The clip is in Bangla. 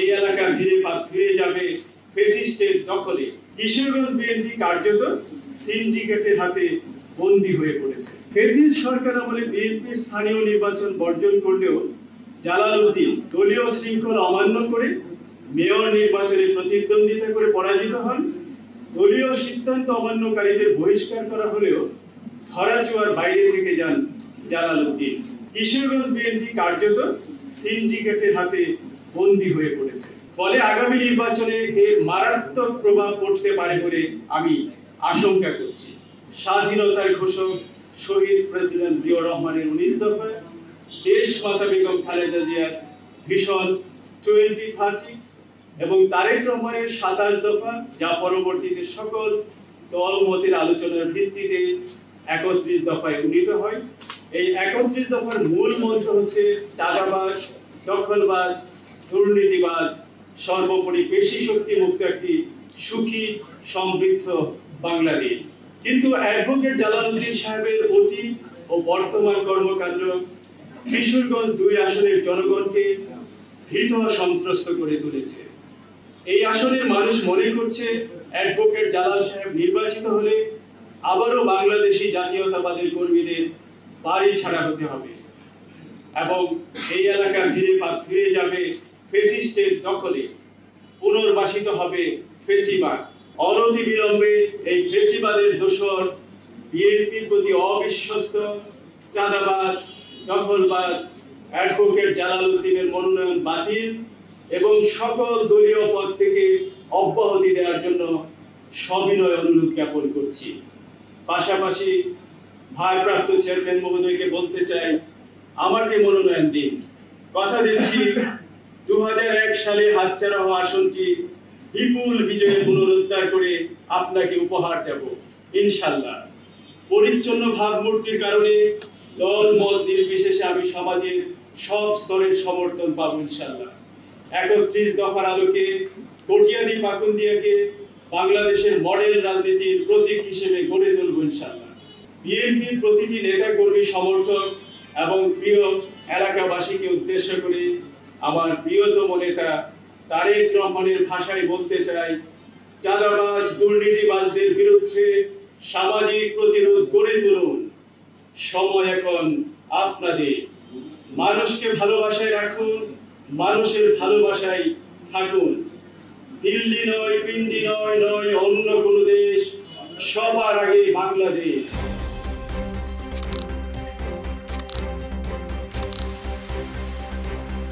এই এলাকা ফিরে যাবে ফ্যাসিস্টের দখলে। কিশোরগঞ্জ বিএনপি কার্যত সিন্ডিকেটের হাতে বন্দী হয়ে পড়েছে। ফ্যাসিস্ট সরকার আমলে বিএনপির স্থানীয় নির্বাচন বর্জন করলেও জালালউদ্দিন দলীয় শৃঙ্খলা অমান্য করে মেয়র নির্বাচনে প্রতিদ্বন্দ্বিতা করে পরাজিত হন। দলীয় সিদ্ধান্ত অমান্যকারীদের বহিষ্কার করা হলেও ধরাছোঁয়ার বাইরে থেকে যান জালালউদ্দিন। কিশোরগঞ্জ বিএনপি কার্যত সিন্ডিকেটের হাতে বন্দী হয়ে পড়েছে। ফলে আগামী নির্বাচনে এর মারাত্মক প্রভাব পড়তে পারে বলে আমি আশঙ্কা করছি। স্বাধীনতার ঘোষক শহীদ প্রেসিডেন্ট জিয়াউর রহমানের 19 দফা, দেশ মাতা বেগম খালেদা জিয়ার ভিশন 2030 এবং তারেক রহমানের 27 দফা, যা পরবর্তীতে সকল দলমতের আলোচনার ভিত্তিতে 31 দফায় উন্নীত হয়। এই 31 দফার মূল মন্ত্র হচ্ছে চাঁদাবাজ, দখলবাজ, দুর্নীতিবাজ, সর্বোপরি পেশি শক্তি মুক্ত একটি সুখী সমৃদ্ধ বাংলাদেশ। কিন্তু অ্যাডভোকেট জালালউদ্দিন সাহেবের অতীত ও বর্তমান কর্মকাণ্ড কিশোরগঞ্জ 2 আসনের জনগণকে ভীত সন্ত্রস্ত করে তুলেছে। এই আসনের মানুষ মনে করছে অ্যাডভোকেট জালাল সাহেব নির্বাচিত হলে আবারও বাংলাদেশি জাতীয়তাবাদের কর্মীদের বাড়ি ছাড়া হতে হবে এবং এই এলাকা ফিরে যাবে ফ্যাসিস্টের দখলে, পুনর্বাসিত হবে ফেসিবাদ। অনতি বিলম্বে এই ফেসিবাদের দোসর বিএনপির প্রতি অবিশ্বস্ত, চাঁদাবাজ, দখলবাজ অ্যাডভোকেট জালালউদ্দিনের মনোনয়ন বাতিল এবং সকল দলীয় পদ থেকে অব্যাহতি দেওয়ার জন্য সবিনয় অনুরোধ জ্ঞাপন করছি। পাশাপাশি ভারপ্রাপ্ত চেয়ারম্যান মহোদয়কে বলতে চাই, আমাকে মনোনয়ন দিন। কথা দিচ্ছি 2001 সালে হাতছাড়া হওয়া আসনটি বিপুল বিজয়ে পুনরুদ্ধার করে আপনাকে উপহার দেব ইনশাআল্লাহ। পরিচ্ছন্ন ভাবমূর্তির কারণে দল মত নির্বিশেষে আমি সমাজের সব স্তরের সমর্থন পাবো ইনশাআল্লাহ। 31 দফার আলোকে কটিয়াদী পাকুন্দিয়াকে বাংলাদেশের মডেল রাজনীতির প্রতীক হিসেবে গড়ে তুলব ইনশাআল্লাহ। বিএনপির প্রতিটি নেতা কর্মী, সমর্থক এবং প্রিয় এলাকাবাসীকে উদ্দেশ্য করে আমার প্রিয়তম নেতা তারেক রহমানের ভাষায় বলতে চাই, চাঁদাবাজ, দুর্নীতিবাজদের বিরুদ্ধে সামাজিক প্রতিরোধ গড়ে তুলুন। সময় এখন আপনাদের। মানুষকে ভালোবাসায় রাখুন, মানুষের ভালোবাসায় থাকুন। দিল্লি নয়, পিন্ডি নয়, অন্য কোনো দেশ, সবার আগে বাংলাদেশ।